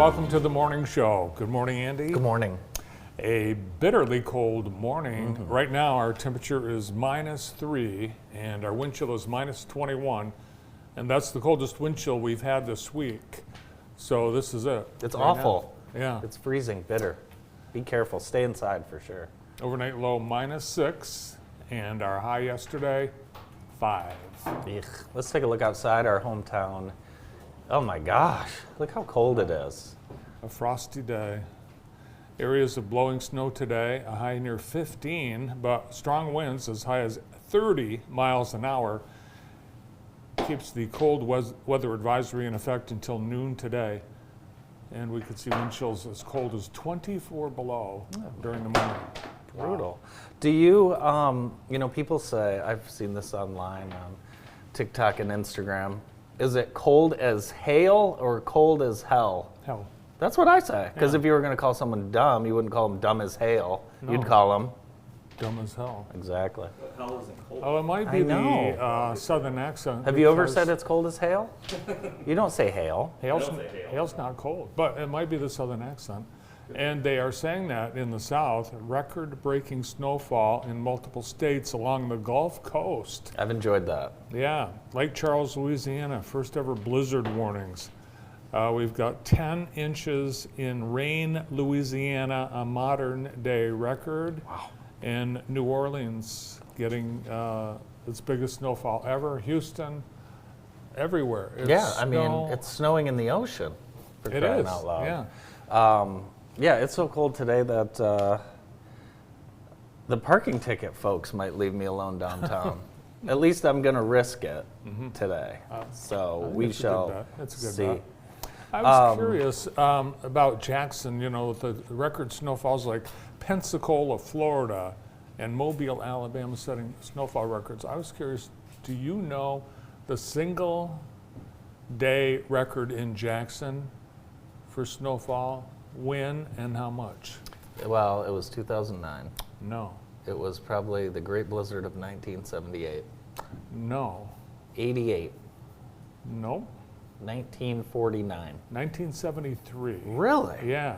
welcome to the morning show. Good morning, Andy. Good morning. A bitterly cold morning. Right now our temperature is -3 and our wind chill is -21, and that's the coldest wind chill we've had this week. So this is it. It's right awful. now. Yeah. It's freezing, bitter. Be careful. Stay inside for sure. Overnight low -6 and our high yesterday 5. Ugh. Let's take a look outside our hometown. Oh my gosh, look how cold it is. A frosty day. Areas of blowing snow today, a high near 15, but strong winds as high as 30 miles an hour. Keeps the cold weather advisory in effect until noon today. And we could see wind chills as cold as 24 below during the morning. Brutal. Do you, people say, I've seen this online on TikTok and Instagram, is it cold as hail or cold as hell? Hell. That's what I say. Because Yeah. if you were going to call someone dumb, you wouldn't call them dumb as hail. No. You'd call them. Dumb as hell. Exactly. Hell isn't cold. Oh, it might be I know. the southern accent. Have you ever because said it's cold as hail? You don't say hail. Hail's, I don't say hail. hail's not cold, but it might be the southern accent. And they are saying that in the south, record-breaking snowfall in multiple states along the Gulf Coast. I've enjoyed that. Yeah, Lake Charles, Louisiana, first ever blizzard warnings. We've got 10 inches in Rain, Louisiana, a modern day record. Wow. And New Orleans getting its biggest snowfall ever. Houston, everywhere. It's I mean, it's snowing in the ocean. For It crying is, out loud. yeah. Yeah, it's so cold today that the parking ticket folks might leave me alone downtown. At least I'm going to risk it today. So I think we it's a good shall bet. It's a good see. bet. I was curious about Jackson, with the record snowfalls like Pensacola, Florida, and Mobile, Alabama setting snowfall records. I was curious, do you know the single day record in Jackson for snowfall? When and how much? Well, it was 2009. No. It was probably the Great Blizzard of 1978. No. 88. Nope. 1949. 1973. Really? Yeah.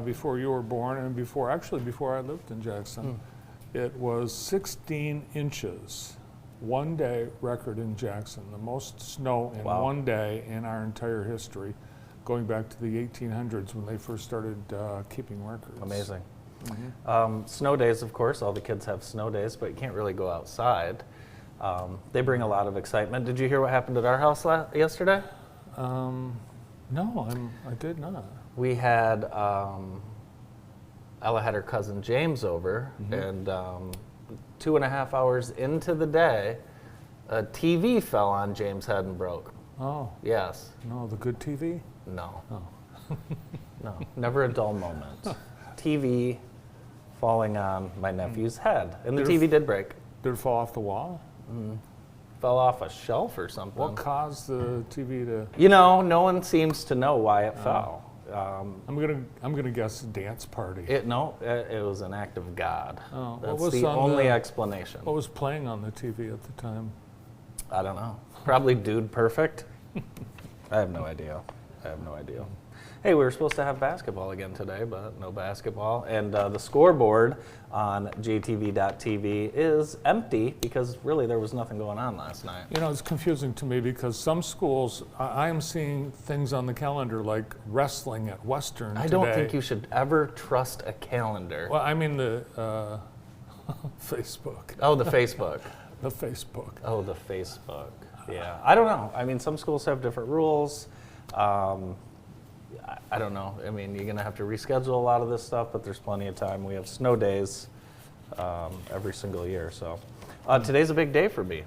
Before you were born and before I lived in Jackson. It was 16 inches. One day record in Jackson. The most snow in Wow. one day in our entire history, going back to the 1800s when they first started keeping records. Amazing. Snow days, of course. All the kids have snow days, but you can't really go outside. They bring a lot of excitement. Did you hear what happened at our house yesterday? No, I did not. We had, Ella had her cousin James over, and 2.5 hours into the day, a TV fell on James' head and broke. Oh, Yes. no, the good TV? No. Oh. No. Never a dull moment. TV falling on my nephew's head. And the Did it TV did break. Did it fall off the wall? Fell off a shelf or something. What caused the TV to? No one seems to know why it fell. I'm gonna guess dance party. It was an act of God. Oh, what That's was the on only the- explanation. What was playing on the TV at the time? I don't know. Probably Dude Perfect. I have no idea. Hey, we were supposed to have basketball again today, but no basketball. And the scoreboard on JTV.tv is empty because really there was nothing going on last night. It's confusing to me because some schools, I am seeing things on the calendar like wrestling at Western I today. don't think you should ever trust a calendar. Well, I mean the Facebook. Oh, the Facebook. The Facebook. Oh, the Facebook. Yeah. I don't know. I mean, some schools have different rules. I don't know. I mean, you're going to have to reschedule a lot of this stuff, but there's plenty of time. We have snow days every single year. So today's a big day for me.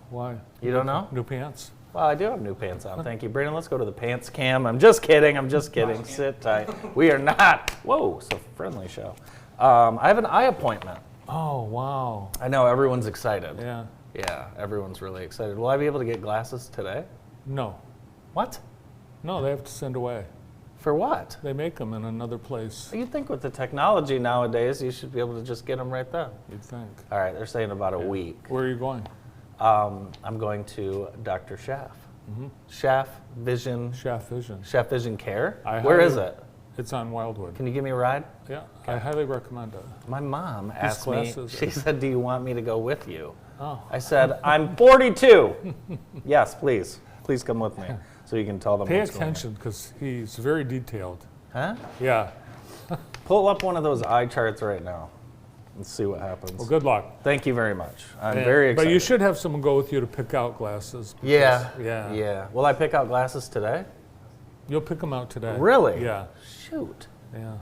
Why? You don't know? New pants? Well, I do have new pants on. Thank you. Brandon, let's go to the pants cam. I'm just kidding. Sit tight. We are not. Whoa, it's a friendly show. I have an eye appointment. Oh, wow. I know. Everyone's excited. Yeah. Yeah, everyone's really excited. Will I be able to get glasses today? No. What? No, they have to send away. For what? They make them in another place, You'd think with the technology nowadays, you should be able to just get them right then. you'd think. All right, they're saying about a week. Where are you going? I'm going to Dr. Schaff. Chef Vision. Chef Vision. Chef Vision Care. I Where highly- is it? It's on Wildwood. Can you give me a ride? Yeah, I highly recommend it. My mom asked me. classes She said, "Do you want me to go with you?" Oh. I said, "I'm 42." Yes, please. Please come with me, so you can tell them Pay what's going on. attention because he's very detailed. Huh? Yeah. Pull up one of those eye charts right now and see what happens. Well, good luck. Thank you very much. I'm very excited. But you should have someone go with you to pick out glasses. because- Yeah. Yeah. Yeah. Will I pick out glasses today? You'll pick them out today. Really? Yeah. Shoot. Yeah.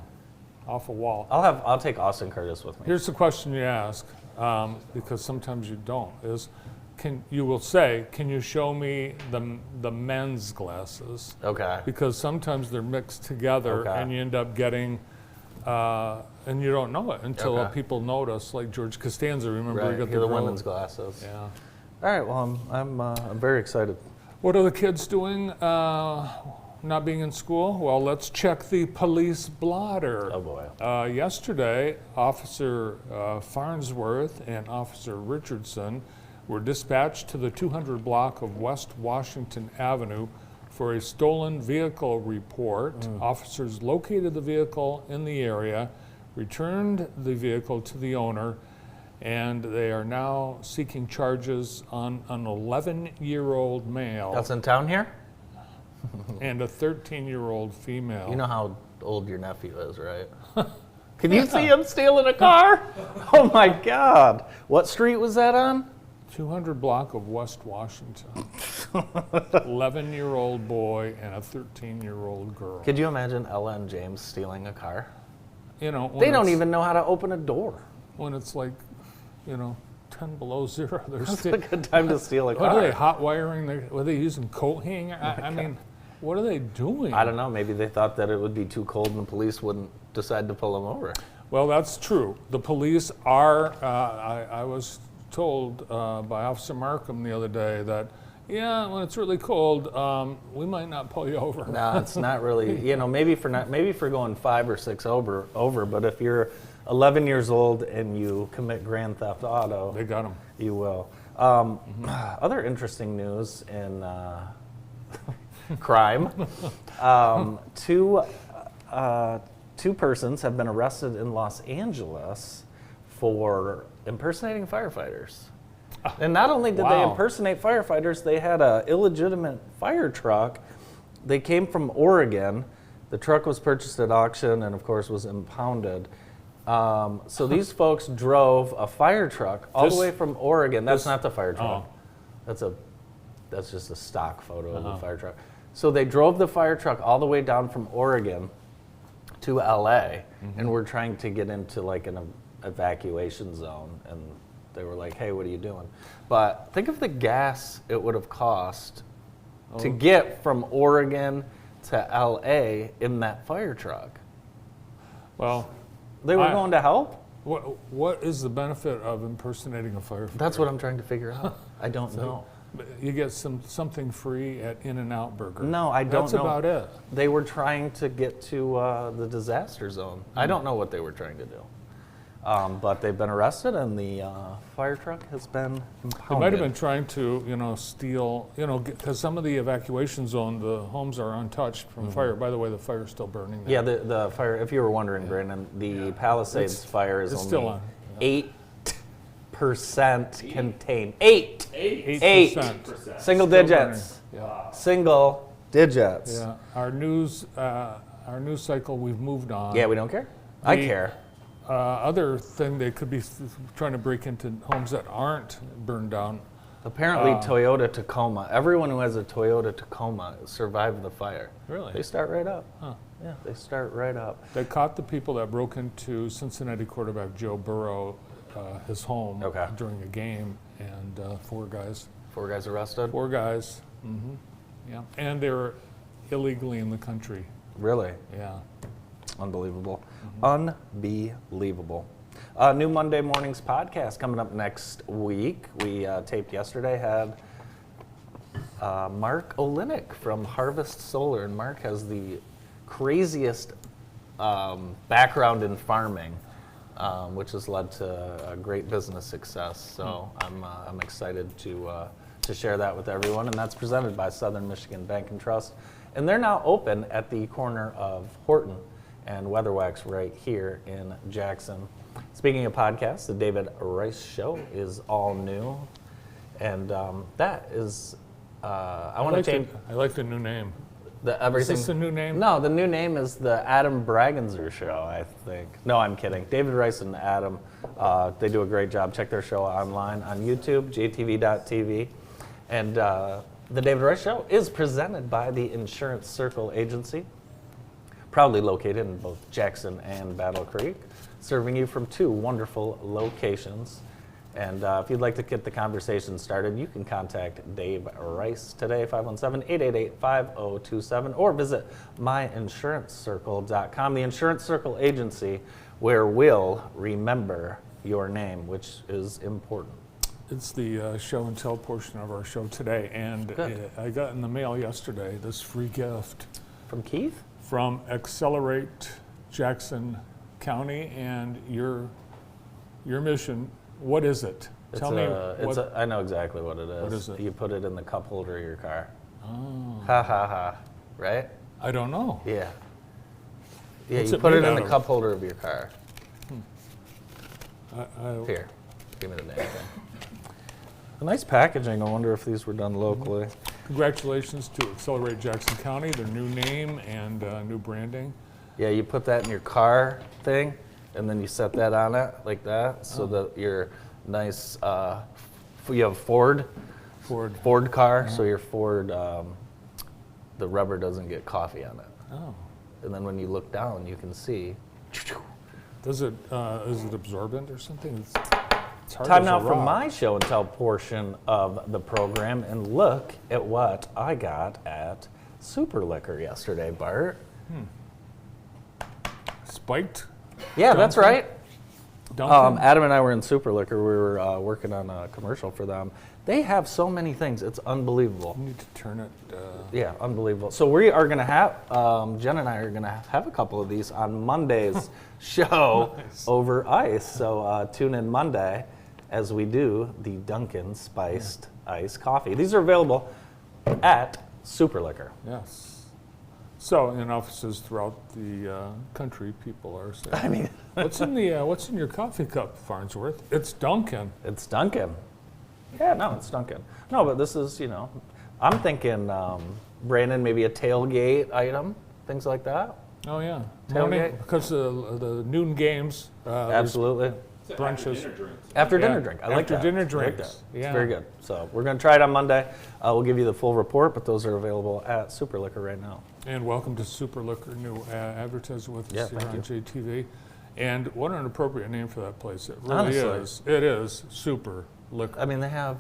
Off a wall. I'll take Austin Curtis with me. Here's the question you ask, because sometimes you don't, is you will say, can you show me the men's glasses? Okay. Because sometimes they're mixed together Okay. and you end up getting, and you don't know it until Okay. people notice, like George Costanza, remember Right. he got You're the girl- women's glasses. Yeah. All right. Well, I'm very excited. What are the kids doing not being in school? Well, let's check the police blotter. Oh boy. Yesterday, Officer Farnsworth and Officer Richardson were dispatched to the 200 block of West Washington Avenue for a stolen vehicle report. Officers located the vehicle in the area, returned the vehicle to the owner, and they are now seeking charges on an 11-year-old male That's in town here. and a 13-year-old female. You know how old your nephew is, right? Can you see him stealing a car? Oh my God! What street was that on? 200 block of West Washington. 11-year-old boy and a 13-year-old girl. Could you imagine Ella and James stealing a car? You know, when They don't it's- even know how to open a door. when it's like, 10 below zero. They're It's still. a good time to steal a What are they car. hot wiring? Were they using coat hanger? I mean, what are they doing? I don't know. Maybe they thought that it would be too cold and the police wouldn't decide to pull them over. Well, that's true. The police are. I was told by Officer Markham the other day that, when it's really cold, we might not pull you over. No, it's not really. Maybe for going 5 or 6 over. But if you're 11 years old and you commit grand theft auto, They got him. you will. Other interesting news in crime: two persons have been arrested in Los Angeles for impersonating firefighters. And not only did they Wow. impersonate firefighters, they had an illegitimate fire truck. They came from Oregon. The truck was purchased at auction and, of course, was impounded. So these folks drove a fire truck all This- the way from Oregon. That's this- not the fire truck. Oh. That's just a stock photo of the fire truck. So they drove the fire truck all the way down from Oregon to LA, and were trying to get into like an evacuation zone, and they were like, "Hey, what are you doing?" But think of the gas it would have cost to get from Oregon to LA in that fire truck. Well, They were I- going to help? what is the benefit of impersonating a firefighter? That's what I'm trying to figure out. I don't know. You get something free at In-N-Out Burger. No, I don't That's know. about it. They were trying to get to the disaster zone. I don't know what they were trying to do. But they've been arrested, and the fire truck has been impounded. They might have been trying to, steal, because some of the evacuation zone, the homes are untouched from fire. By the way, the fire's still burning there. Yeah, the fire, if you were wondering, Brandon, the Palisades It's- fire is it's only still on. 8% contained. 8! 8%. Single Still digits. burning. Yeah. Single digits. Yeah. Our news cycle, we've moved on. Yeah, we don't care? I The- care. Other thing, they could be trying to break into homes that aren't burned down. Apparently, Toyota Tacoma. Everyone who has a Toyota Tacoma survived the fire. Really? They start right up. Huh. Yeah, they start right up. They caught the people that broke into Cincinnati quarterback Joe Burrow, his home Okay. during a game, and 4 guys. 4 guys arrested? 4 guys. Yeah, and they were illegally in the country. Really? Yeah. Unbelievable. Unbelievable. New Monday Mornings podcast coming up next week. We taped yesterday, had Mark Olenek from Harvest Solar. And Mark has the craziest background in farming, which has led to a great business success. So I'm excited to to share that with everyone, and that's presented by Southern Michigan Bank and Trust. And they're now open at the corner of Horton and Weatherwax right here in Jackson. Speaking of podcasts, the David Rice Show is all new, and that is, I want to change. I like the new name. The everything. Is this the new name? No, the new name is the Adam Bragenzer Show, I think. No, I'm kidding. David Rice and Adam, they do a great job. Check their show online on YouTube, jtv.tv. And the David Rice Show is presented by the Insurance Circle Agency, proudly located in both Jackson and Battle Creek, serving you from 2 wonderful locations. And if you'd like to get the conversation started, you can contact Dave Rice today, 517-888-5027, or visit myinsuranccircle.com, the Insurance Circle Agency, where we'll remember your name, which is important. It's the show and tell portion of our show today, and I got in the mail yesterday this free gift From Keith? from Accelerate Jackson County, and your mission. What is it? Tell me. I know exactly what it is. What is it? You put it in the cup holder of your car. Oh. Ha ha ha. Right? I don't know. Yeah. Yeah, What's you it put it made in out the of? cup holder of your car. Here, give me the name. A nice packaging. I wonder if these were done locally. Congratulations to Accelerate Jackson County, their new name and new branding. Yeah, you put that in your car thing, and then you set that on it like that, so that your nice, you have Ford car, so your Ford, the rubber doesn't get coffee on it. Oh. And then when you look down, you can see. Is it absorbent or something? It's hard Time as now a for rock. my show and tell portion of the program, and look at what I got at Super Liquor yesterday, Bart. Spiked? Yeah, that's Dunkin'? right. Dunkin'? Adam and I were in Super Liquor. We were working on a commercial for them. They have so many things. It's unbelievable. You need to turn it. Yeah, unbelievable. So we are going to have, Jen and I are going to have a couple of these on Monday's show over ice. So tune in Monday as we do the Dunkin' Spiced Ice Coffee. These are available at Super Liquor. Yes. So in offices throughout the country, people are saying, I mean, what's in your coffee cup, Farnsworth? It's Dunkin'. it's Dunkin'. Yeah, no, it's Dunkin'. No, but this is, I'm thinking, Brandon, maybe a tailgate item, things like that. Oh yeah, Tailgate? morning because the noon games. there's Absolutely. brunches. After Yeah, dinner drink. I like after that. dinner I like drinks. that. Yeah. It's very good. So we're going to try it on Monday. We'll give you the full report, but those are available at Super Liquor right now. And welcome to Super Liquor, new advertising with Yeah, us here thank on JTV. And what an appropriate name for that place. It really Honestly. is. It is Super Liquor. I mean, if have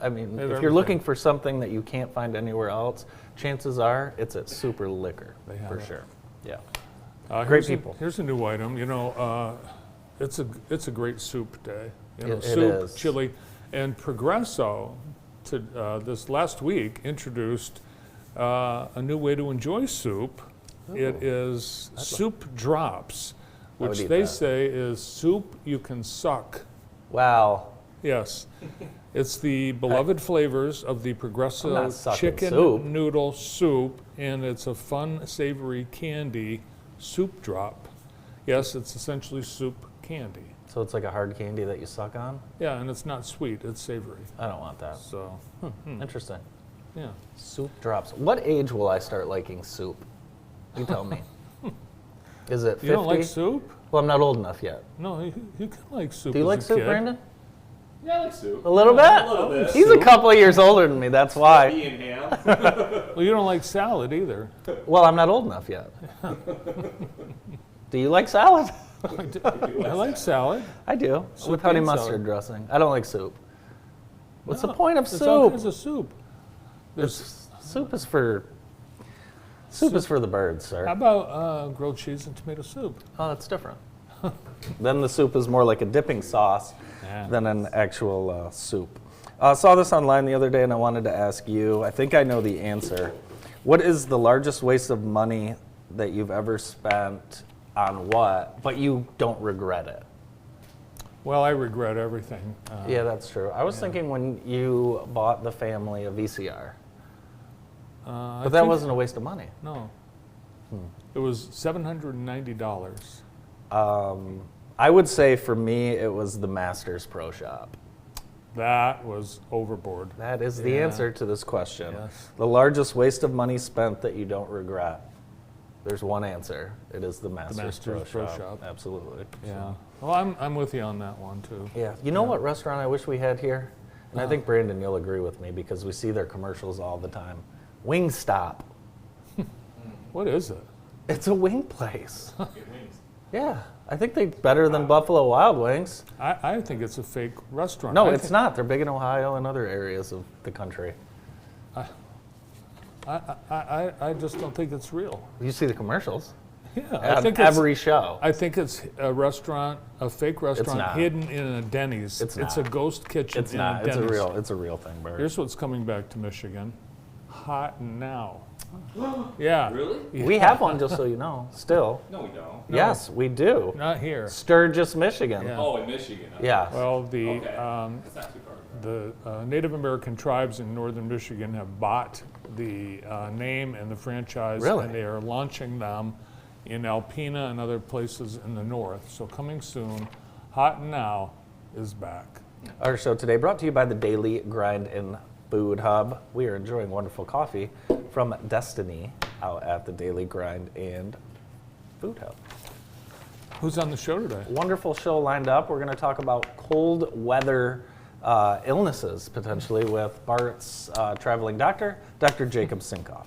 you're everything. looking for something that you can't find anywhere else, chances are it's at Super Liquor They have for it. sure. Yeah. Great Great people. Here's a new item. It's a great soup day. It Soup, is. chili, and Progresso this last week introduced a new way to enjoy soup. It is soup drops, I would which eat they that. say is soup you can suck. Wow. Yes. It's the beloved flavors of the I'm Progresso not sucking chicken soup. noodle soup, and it's a fun, savory candy soup drop. Yes, it's essentially soup candy. So it's like a hard candy that you suck on? Yeah, and it's not sweet, it's savory. I don't want that. So, Interesting. yeah. Soup drops. What age will I start liking soup? You tell me. Is it 50? You don't like soup? Well, I'm not old enough yet. No, you can like soup. Do you as like a soup, kid. Brandon? Yeah, I like soup. A little bit? A little bit. He's a couple of years older than me, that's why. Bean ham. Well, you don't like salad either. Well, I'm not old enough yet. Do you like salad? I like salad. I do, Soup with honey and mustard salad. dressing. I don't like soup. What's the No, point of there's all soup? kinds of soup. There's, Soup is for the birds, sir. how about grilled cheese and tomato soup? Oh, that's different. Then the soup is more like a dipping sauce Yeah. than an actual soup. I saw this online the other day and I wanted to ask you, I think I know the answer. What is the largest waste of money that you've ever spent on what, but you don't regret it? Well, I regret everything. Yeah, that's true. I was thinking when you bought the family a VCR, but that wasn't a waste of money. No. It was $790. I would say for me, it was the Masters Pro Shop. That was overboard. That is the Yeah. answer to this question. Yes. The largest waste of money spent that you don't regret. There's one answer. It is the Masters, Masters Pro Shop. Absolutely. Yeah. Well, I'm with you on that one too. Yeah. You know what restaurant I wish we had here? And I think, Brandon, you'll agree with me because we see their commercials all the time. Wingstop. What is it? It's a wing place. Yeah. I think they're better than Buffalo Wild Wings. I think it's a fake restaurant. No, I it's think- not. They're big in Ohio and other areas of the country. I just don't think it's real. You see the commercials Yeah, on every show. I think it's a restaurant, a fake restaurant not. hidden in a Denny's. It's It's not. a ghost kitchen It's in not. a It's Denny's. it's a real thing, Bert. Here's what's coming back to Michigan. Hot now. Yeah. Really? We have one, just so you know. Still. No, we don't. Yes, we do. Not here. Sturgis, Michigan. Yeah. Oh, in Michigan. Okay. Yeah. Well, the Okay. It's not too far. the Native American tribes in northern Michigan have bought the name and the franchise, Really? and they are launching them in Alpena and other places in the north. So coming soon, Hot Now is back. Our show today brought to you by the Daily Grind and Food Hub. We are enjoying wonderful coffee from Destiny out at the Daily Grind and Food Hub. Who's on the show today? Wonderful show lined up. We're going to talk about cold weather illnesses potentially with Bart's traveling doctor, Dr. Jacob Sinkoff.